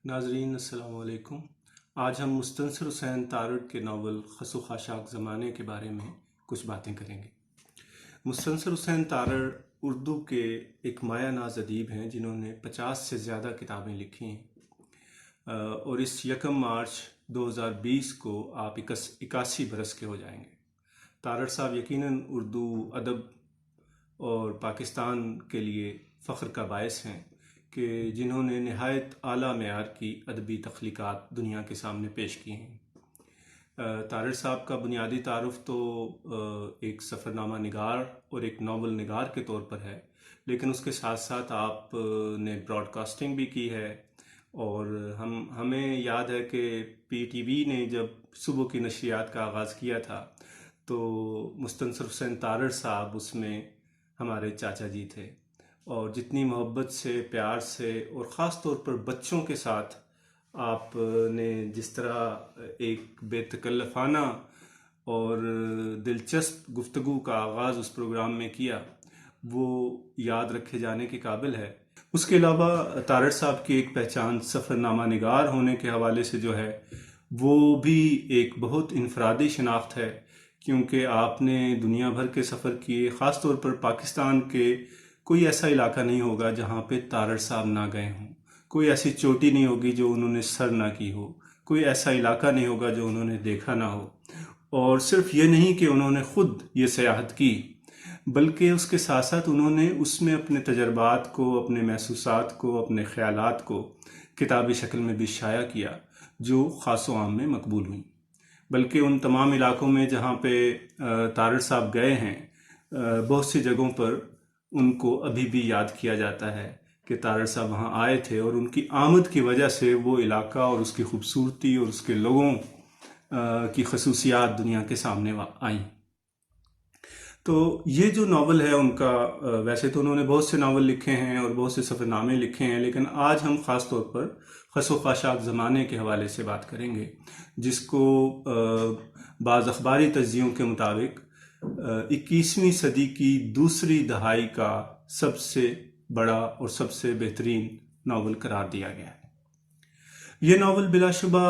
ناظرین السلام علیکم۔ آج ہم مستنصر حسین تارڑ کے ناول خس و خاشاک زمانے کے بارے میں کچھ باتیں کریں گے۔ مستنصر حسین تارڑ اردو کے ایک مایہ ناز ادیب ہیں جنہوں نے 50 سے زیادہ کتابیں لکھی ہیں، اور اس 1 مارچ 2020 کو آپ 81 برس کے ہو جائیں گے۔ تارڑ صاحب یقیناً اردو ادب اور پاکستان کے لیے فخر کا باعث ہیں کہ جنہوں نے نہایت اعلیٰ معیار کی ادبی تخلیقات دنیا کے سامنے پیش کی ہیں۔ تارڑ صاحب کا بنیادی تعارف تو ایک سفر نامہ نگار اور ایک ناول نگار کے طور پر ہے، لیکن اس کے ساتھ ساتھ آپ نے براڈ کاسٹنگ بھی کی ہے، اور ہمیں یاد ہے کہ پی ٹی وی نے جب صبح کی نشریات کا آغاز کیا تھا تو مستنصر حسین تارڑ صاحب اس میں ہمارے چاچا جی تھے، اور جتنی محبت سے، پیار سے، اور خاص طور پر بچوں کے ساتھ آپ نے جس طرح ایک بے تکلفانہ اور دلچسپ گفتگو کا آغاز اس پروگرام میں کیا، وہ یاد رکھے جانے کے قابل ہے۔ اس کے علاوہ تارڑ صاحب کی ایک پہچان سفر نامہ نگار ہونے کے حوالے سے جو ہے وہ بھی ایک بہت انفرادی شناخت ہے، کیونکہ آپ نے دنیا بھر کے سفر کیے، خاص طور پر پاکستان کے کوئی ایسا علاقہ نہیں ہوگا جہاں پہ تارڑ صاحب نہ گئے ہوں، کوئی ایسی چوٹی نہیں ہوگی جو انہوں نے سر نہ کی ہو، کوئی ایسا علاقہ نہیں ہوگا جو انہوں نے دیکھا نہ ہو۔ اور صرف یہ نہیں کہ انہوں نے خود یہ سیاحت کی، بلکہ اس کے ساتھ ساتھ انہوں نے اس میں اپنے تجربات کو، اپنے محسوسات کو، اپنے خیالات کو کتابی شکل میں بھی شائع کیا، جو خاص و عام میں مقبول ہوئیں۔ بلکہ ان تمام علاقوں میں جہاں پہ تارڑ صاحب گئے ہیں، بہت سی جگہوں پر ان کو ابھی بھی یاد کیا جاتا ہے کہ تارڑ صاحب وہاں آئے تھے، اور ان کی آمد کی وجہ سے وہ علاقہ اور اس کی خوبصورتی اور اس کے لوگوں کی خصوصیات دنیا کے سامنے آئیں۔ تو یہ جو ناول ہے ان کا، ویسے تو انہوں نے بہت سے ناول لکھے ہیں اور بہت سے سفر نامے لکھے ہیں، لیکن آج ہم خاص طور پر خس و خاشاک زمانے کے حوالے سے بات کریں گے، جس کو بعض اخباری تجزیوں کے مطابق 21ویں صدی کی دوسری دہائی کا سب سے بڑا اور سب سے بہترین ناول قرار دیا گیا ہے۔ یہ ناول بلا شبہ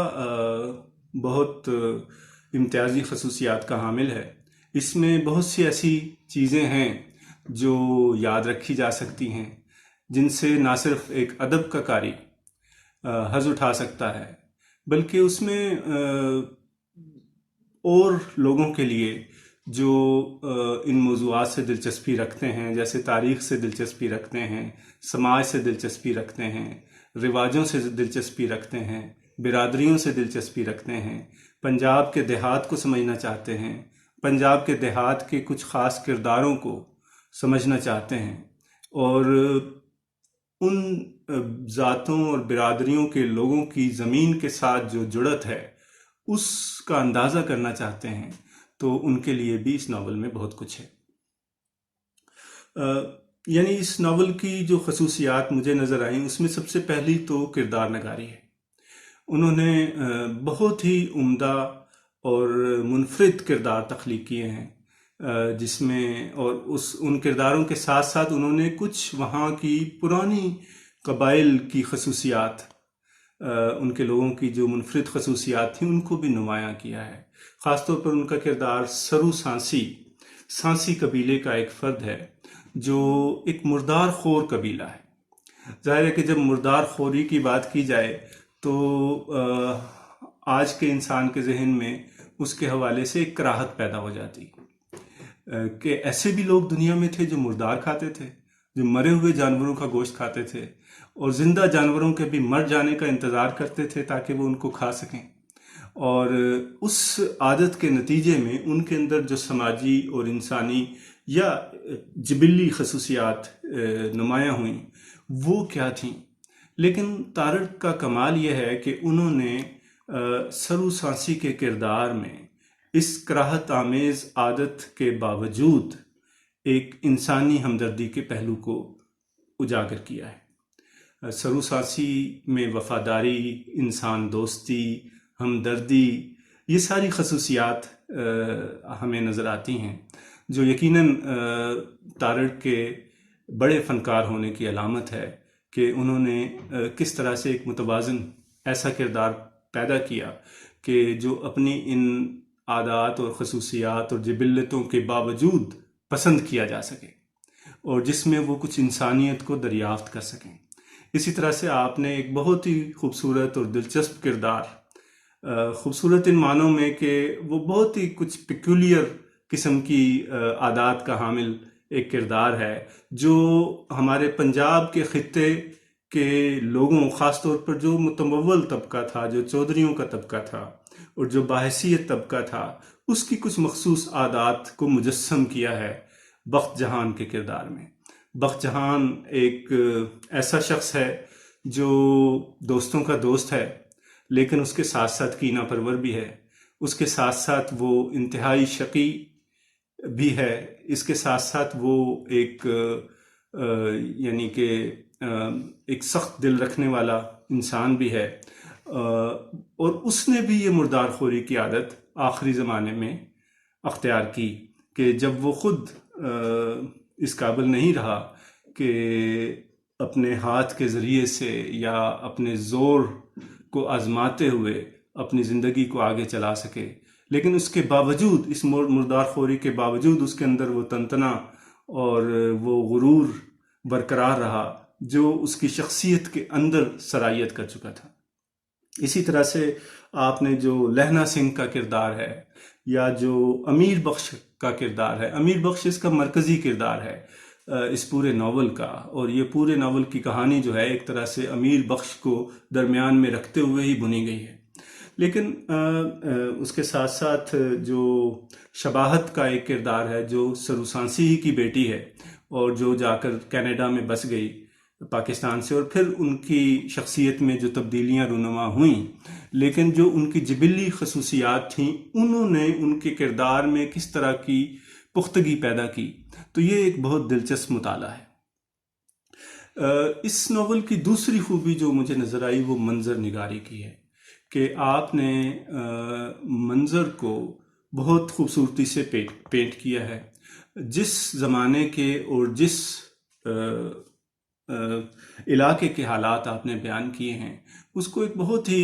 بہت امتیازی خصوصیات کا حامل ہے۔ اس میں بہت سی ایسی چیزیں ہیں جو یاد رکھی جا سکتی ہیں، جن سے نہ صرف ایک ادب کا قاری حظ اٹھا سکتا ہے، بلکہ اس میں اور لوگوں کے لیے جو ان موضوعات سے دلچسپی رکھتے ہیں، جیسے تاریخ سے دلچسپی رکھتے ہیں، سماج سے دلچسپی رکھتے ہیں، رواجوں سے دلچسپی رکھتے ہیں، برادریوں سے دلچسپی رکھتے ہیں، پنجاب کے دیہات کو سمجھنا چاہتے ہیں، پنجاب کے دیہات کے کچھ خاص کرداروں کو سمجھنا چاہتے ہیں، اور ان ذاتوں اور برادریوں کے لوگوں کی زمین کے ساتھ جو جڑت ہے اس کا اندازہ کرنا چاہتے ہیں، تو ان کے لیے بھی اس ناول میں بہت کچھ ہے۔ یعنی اس ناول کی جو خصوصیات مجھے نظر آئیں، اس میں سب سے پہلی تو کردار نگاری ہے۔ انہوں نے بہت ہی عمدہ اور منفرد کردار تخلیق کیے ہیں، جس میں اور ان کرداروں کے ساتھ ساتھ انہوں نے کچھ وہاں کی پرانی قبائل کی خصوصیات، ان کے لوگوں کی جو منفرد خصوصیات تھیں، ان کو بھی نمایاں کیا ہے۔ خاص طور پر ان کا کردار سرو سانسی قبیلے کا ایک فرد ہے، جو ایک مردار خور قبیلہ ہے۔ ظاہر ہے کہ جب مردار خوری کی بات کی جائے تو آج کے انسان کے ذہن میں اس کے حوالے سے ایک کراہت پیدا ہو جاتی کہ ایسے بھی لوگ دنیا میں تھے جو مردار کھاتے تھے، جو مرے ہوئے جانوروں کا گوشت کھاتے تھے، اور زندہ جانوروں کے بھی مر جانے کا انتظار کرتے تھے تاکہ وہ ان کو کھا سکیں۔ اور اس عادت کے نتیجے میں ان کے اندر جو سماجی اور انسانی یا جبلی خصوصیات نمایاں ہوئیں، وہ کیا تھیں؟ لیکن تارڑ کا کمال یہ ہے کہ انہوں نے سرو سانسی کے کردار میں اس کراہت آمیز عادت کے باوجود ایک انسانی ہمدردی کے پہلو کو اجاگر کیا ہے۔ سرو سانسی میں وفاداری، انسان دوستی، ہمدردی، یہ ساری خصوصیات ہمیں نظر آتی ہیں، جو یقیناً تارڑ کے بڑے فنکار ہونے کی علامت ہے کہ انہوں نے کس طرح سے ایک متوازن ایسا کردار پیدا کیا کہ جو اپنی ان عادات اور خصوصیات اور جبلتوں کے باوجود پسند کیا جا سکے اور جس میں وہ کچھ انسانیت کو دریافت کر سکیں۔ اسی طرح سے آپ نے ایک بہت ہی خوبصورت اور دلچسپ کردار، خوبصورت ان معنوں میں کہ وہ بہت ہی کچھ پیکولیر قسم کی عادات کا حامل ایک کردار ہے، جو ہمارے پنجاب کے خطے کے لوگوں، خاص طور پر جو متمول طبقہ تھا، جو چودھریوں کا طبقہ تھا اور جو باحثیت طبقہ تھا، اس کی کچھ مخصوص عادات کو مجسم کیا ہے بخت جہان کے کردار میں۔ بخت جہان ایک ایسا شخص ہے جو دوستوں کا دوست ہے، لیکن اس کے ساتھ ساتھ کینہ پرور بھی ہے، اس کے ساتھ ساتھ وہ انتہائی شقی بھی ہے، اس کے ساتھ ساتھ وہ ایک یعنی کہ ایک سخت دل رکھنے والا انسان بھی ہے، اور اس نے بھی یہ مردار خوری کی عادت آخری زمانے میں اختیار کی کہ جب وہ خود اس قابل نہیں رہا کہ اپنے ہاتھ کے ذریعے سے یا اپنے زور کو آزماتے ہوئے اپنی زندگی کو آگے چلا سکے، لیکن اس کے باوجود، اس مردار خوری کے باوجود اس کے اندر وہ تنتنا اور وہ غرور برقرار رہا جو اس کی شخصیت کے اندر سرایت کر چکا تھا۔ اسی طرح سے آپ نے جو لہنا سنگھ کا کردار ہے یا جو امیر بخش کا کردار ہے، امیر بخش اس کا مرکزی کردار ہے اس پورے ناول کا، اور یہ پورے ناول کی کہانی جو ہے ایک طرح سے امیر بخش کو درمیان میں رکھتے ہوئے ہی بنی گئی ہے۔ لیکن اس کے ساتھ ساتھ جو شباہت کا ایک کردار ہے، جو سروسانسی ہی کی بیٹی ہے اور جو جا کر کینیڈا میں بس گئی پاکستان سے، اور پھر ان کی شخصیت میں جو تبدیلیاں رونما ہوئیں، لیکن جو ان کی جبلی خصوصیات تھیں انہوں نے ان کے کردار میں کس طرح کی پختگی پیدا کی، تو یہ ایک بہت دلچسپ مطالعہ ہے۔ اس ناول کی دوسری خوبی جو مجھے نظر آئی وہ منظر نگاری کی ہے کہ آپ نے منظر کو بہت خوبصورتی سے پینٹ کیا ہے، جس زمانے کے اور جس علاقے کے حالات آپ نے بیان کیے ہیں اس کو ایک بہت ہی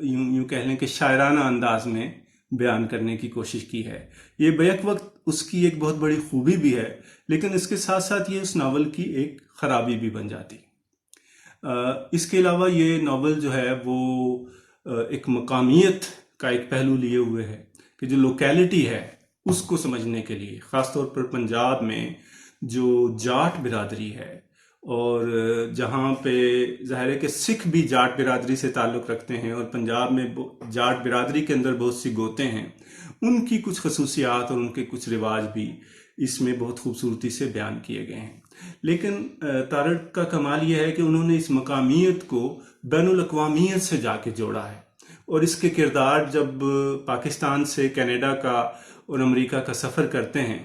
یوں کہہ لیں کہ شاعرانہ انداز میں بیان کرنے کی کوشش کی ہے۔ یہ بیک وقت اس کی ایک بہت بڑی خوبی بھی ہے، لیکن اس کے ساتھ ساتھ یہ اس ناول کی ایک خرابی بھی بن جاتی۔ اس کے علاوہ یہ ناول جو ہے وہ ایک مقامیت کا ایک پہلو لیے ہوئے ہے کہ جو لوکیلٹی ہے اس کو سمجھنے کے لیے، خاص طور پر پنجاب میں جو جاٹ برادری ہے، اور جہاں پہ ظاہر ہے کہ سکھ بھی جاٹ برادری سے تعلق رکھتے ہیں اور پنجاب میں جاٹ برادری کے اندر بہت سی گوتے ہیں، ان کی کچھ خصوصیات اور ان کے کچھ رواج بھی اس میں بہت خوبصورتی سے بیان کیے گئے ہیں۔ لیکن تارڑ کا کمال یہ ہے کہ انہوں نے اس مقامیت کو بین الاقوامیت سے جا کے جوڑا ہے، اور اس کے کردار جب پاکستان سے کینیڈا کا اور امریکہ کا سفر کرتے ہیں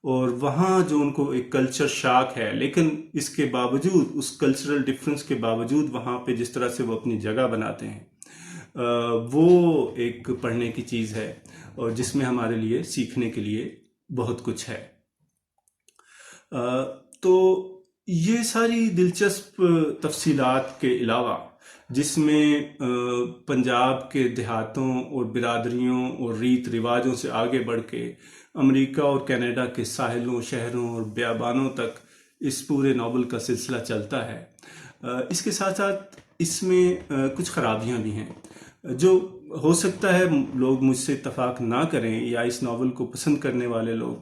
اور وہاں جو ان کو ایک کلچر شاک ہے، لیکن اس کے باوجود، اس کلچرل ڈفرنس کے باوجود وہاں پہ جس طرح سے وہ اپنی جگہ بناتے ہیں، وہ ایک پڑھنے کی چیز ہے اور جس میں ہمارے لیے سیکھنے کے لیے بہت کچھ ہے۔ تو یہ ساری دلچسپ تفصیلات کے علاوہ جس میں پنجاب کے دیہاتوں اور برادریوں اور ریت رواجوں سے آگے بڑھ کے امریکہ اور کینیڈا کے ساحلوں، شہروں اور بیابانوں تک اس پورے ناول کا سلسلہ چلتا ہے، اس کے ساتھ ساتھ اس میں کچھ خرابیاں بھی ہیں جو ہو سکتا ہے لوگ مجھ سے اتفاق نہ کریں یا اس ناول کو پسند کرنے والے لوگ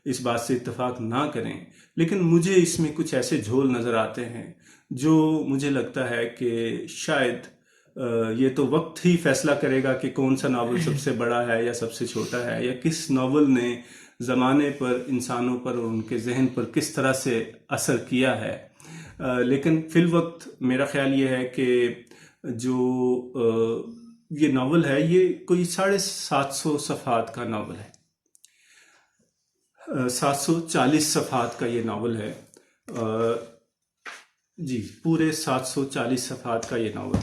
اس بات سے اتفاق نہ کریں، لیکن مجھے اس میں کچھ ایسے جھول نظر آتے ہیں جو مجھے لگتا ہے کہ شاید یہ تو وقت ہی فیصلہ کرے گا کہ کون سا ناول سب سے بڑا ہے یا سب سے چھوٹا ہے، یا کس ناول نے زمانے پر، انسانوں پر اور ان کے ذہن پر کس طرح سے اثر کیا ہے۔ لیکن فی الوقت میرا خیال یہ ہے کہ جو یہ ناول ہے یہ کوئی 750 صفحات کا ناول ہے، 740 صفحات کا یہ ناول ہے، جی پورے 740 صفحات کا یہ ناول۔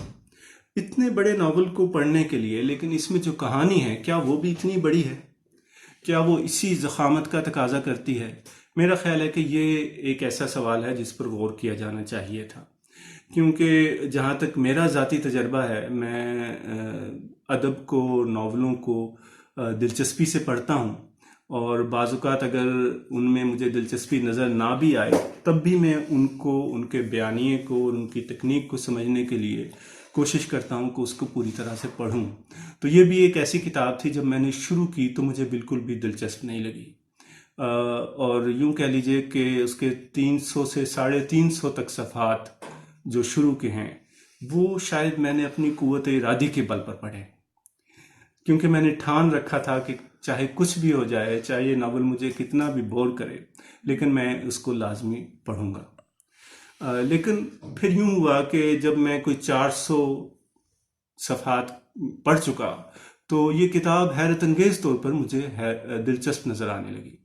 اتنے بڑے ناول کو پڑھنے کے لیے، لیکن اس میں جو کہانی ہے کیا وہ بھی اتنی بڑی ہے؟ کیا وہ اسی ضخامت کا تقاضا کرتی ہے؟ میرا خیال ہے کہ یہ ایک ایسا سوال ہے جس پر غور کیا جانا چاہیے تھا، کیونکہ جہاں تک میرا ذاتی تجربہ ہے، میں ادب کو، ناولوں کو دلچسپی سے پڑھتا ہوں، اور بعض اوقات اگر ان میں مجھے دلچسپی نظر نہ بھی آئے تب بھی میں ان کو، ان کے بیانیے کو اور ان کی تکنیک کو سمجھنے کے لیے کوشش کرتا ہوں کہ اس کو پوری طرح سے پڑھوں۔ تو یہ بھی ایک ایسی کتاب تھی، جب میں نے شروع کی تو مجھے بالکل بھی دلچسپ نہیں لگی، اور یوں کہہ لیجئے کہ اس کے 300 سے 350 تک صفحات جو شروع کے ہیں وہ شاید میں نے اپنی قوت ارادی کے بل پر پڑھے، کیونکہ میں نے ٹھان رکھا تھا کہ چاہے کچھ بھی ہو جائے، چاہے یہ ناول مجھے کتنا بھی بور کرے، لیکن میں اس کو لازمی پڑھوں گا۔ لیکن پھر یوں ہوا کہ جب میں کوئی 400 صفحات پڑھ چکا تو یہ کتاب حیرت انگیز طور پر مجھے دلچسپ نظر آنے لگی،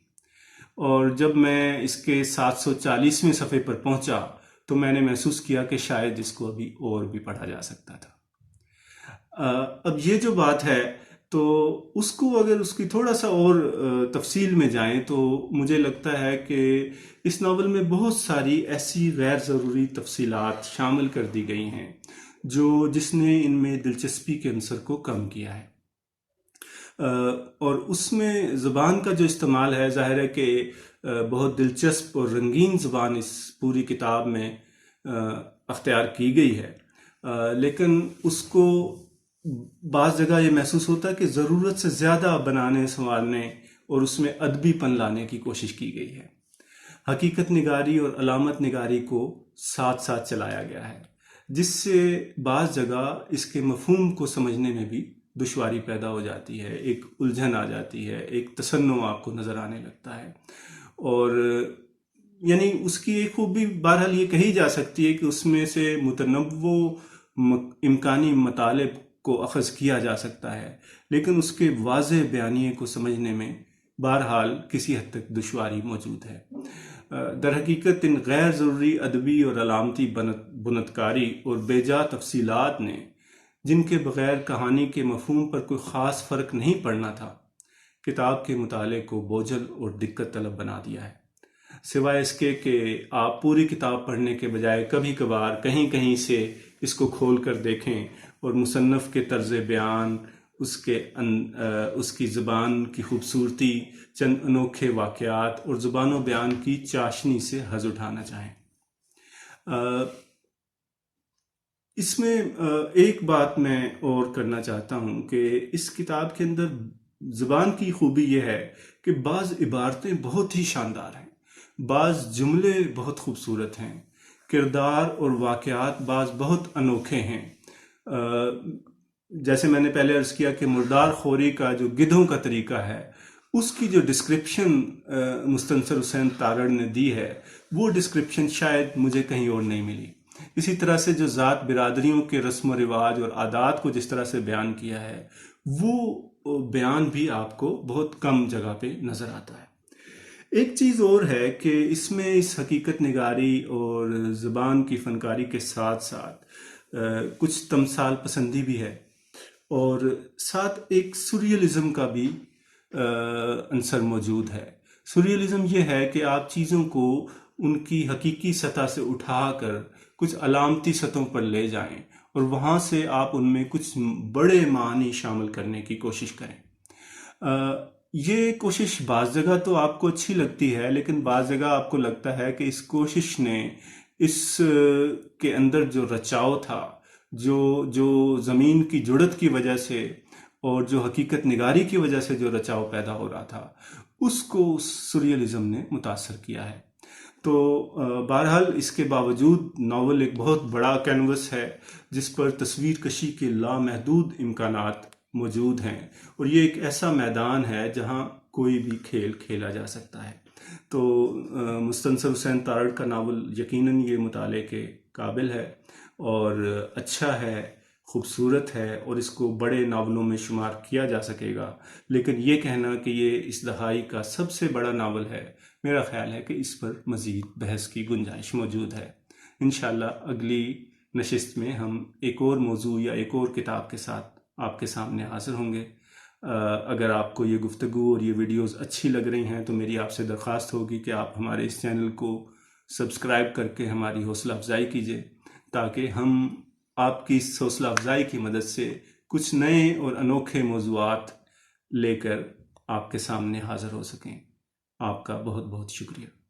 اور جب میں اس کے 740ویں صفحے پر پہنچا تو میں نے محسوس کیا کہ شاید اس کو ابھی اور بھی پڑھا جا سکتا تھا۔ اب یہ جو بات ہے، تو اس کو اگر اس کی تھوڑا سا اور تفصیل میں جائیں تو مجھے لگتا ہے کہ اس ناول میں بہت ساری ایسی غیر ضروری تفصیلات شامل کر دی گئی ہیں جس نے ان میں دلچسپی کے عنصر کو کم کیا ہے، اور اس میں زبان کا جو استعمال ہے، ظاہر ہے کہ بہت دلچسپ اور رنگین زبان اس پوری کتاب میں اختیار کی گئی ہے، لیکن اس کو بعض جگہ یہ محسوس ہوتا ہے کہ ضرورت سے زیادہ بنانے سنوارنے اور اس میں ادبی پن لانے کی کوشش کی گئی ہے۔ حقیقت نگاری اور علامت نگاری کو ساتھ ساتھ چلایا گیا ہے، جس سے بعض جگہ اس کے مفہوم کو سمجھنے میں بھی دشواری پیدا ہو جاتی ہے، ایک الجھن آ جاتی ہے، ایک تصنع آپ کو نظر آنے لگتا ہے، اور یعنی اس کی ایک خوبی بہرحال یہ کہی جا سکتی ہے کہ اس میں سے متنوع امکانی مطالب کو اخذ کیا جا سکتا ہے، لیکن اس کے واضح بیانیے کو سمجھنے میں بہرحال کسی حد تک دشواری موجود ہے۔ در حقیقت ان غیر ضروری ادبی اور علامتی بنتکاری اور بے جا تفصیلات نے، جن کے بغیر کہانی کے مفہوم پر کوئی خاص فرق نہیں پڑنا تھا، کتاب کے مطالعے کو بوجھل اور دقت طلب بنا دیا ہے، سوائے اس کے کہ آپ پوری کتاب پڑھنے کے بجائے کبھی کبھار کہیں کہیں سے اس کو کھول کر دیکھیں اور مصنف کے طرز بیان، اس کی زبان کی خوبصورتی، چند انوکھے واقعات اور زبان و بیان کی چاشنی سے حظ اٹھانا چاہیں۔ اس میں ایک بات میں اور کرنا چاہتا ہوں کہ اس کتاب کے اندر زبان کی خوبی یہ ہے کہ بعض عبارتیں بہت ہی شاندار ہیں، بعض جملے بہت خوبصورت ہیں، کردار اور واقعات بعض بہت انوکھے ہیں۔ جیسے میں نے پہلے عرض کیا کہ مردار خوری کا جو گدھوں کا طریقہ ہے، اس کی جو ڈسکرپشن مستنصر حسین تارڑ نے دی ہے، وہ ڈسکرپشن شاید مجھے کہیں اور نہیں ملی۔ اسی طرح سے جو ذات برادریوں کے رسم و رواج اور عادات کو جس طرح سے بیان کیا ہے، وہ بیان بھی آپ کو بہت کم جگہ پہ نظر آتا ہے۔ ایک چیز اور ہے کہ اس میں اس حقیقت نگاری اور زبان کی فنکاری کے ساتھ ساتھ کچھ تمثال پسندی بھی ہے، اور ساتھ ایک سوریلزم کا بھی عنصر موجود ہے۔ سوریلزم یہ ہے کہ آپ چیزوں کو ان کی حقیقی سطح سے اٹھا کر کچھ علامتی سطحوں پر لے جائیں اور وہاں سے آپ ان میں کچھ بڑے معنی شامل کرنے کی کوشش کریں۔ یہ کوشش بعض جگہ تو آپ کو اچھی لگتی ہے، لیکن بعض جگہ آپ کو لگتا ہے کہ اس کوشش نے، اس کے اندر جو رچاؤ تھا، جو زمین کی جڑت کی وجہ سے اور جو حقیقت نگاری کی وجہ سے جو رچاؤ پیدا ہو رہا تھا، اس کو سوریلزم نے متاثر کیا ہے۔ تو بہرحال اس کے باوجود ناول ایک بہت بڑا کینوس ہے جس پر تصویر کشی کے لامحدود امکانات موجود ہیں، اور یہ ایک ایسا میدان ہے جہاں کوئی بھی کھیل کھیلا جا سکتا ہے۔ تو مستنصر حسین تارڑ کا ناول یقیناً یہ مطالعے کے قابل ہے اور اچھا ہے، خوبصورت ہے، اور اس کو بڑے ناولوں میں شمار کیا جا سکے گا، لیکن یہ کہنا کہ یہ اس دہائی کا سب سے بڑا ناول ہے، میرا خیال ہے کہ اس پر مزید بحث کی گنجائش موجود ہے۔ انشاءاللہ اگلی نشست میں ہم ایک اور موضوع یا ایک اور کتاب کے ساتھ آپ کے سامنے حاضر ہوں گے۔ اگر آپ کو یہ گفتگو اور یہ ویڈیوز اچھی لگ رہی ہیں تو میری آپ سے درخواست ہوگی کہ آپ ہمارے اس چینل کو سبسکرائب کر کے ہماری حوصلہ افزائی کیجیے، تاکہ ہم آپ کی اس حوصلہ افزائی کی مدد سے کچھ نئے اور انوکھے موضوعات لے کر آپ کے سامنے حاضر ہو سکیں۔ آپ کا بہت بہت شکریہ۔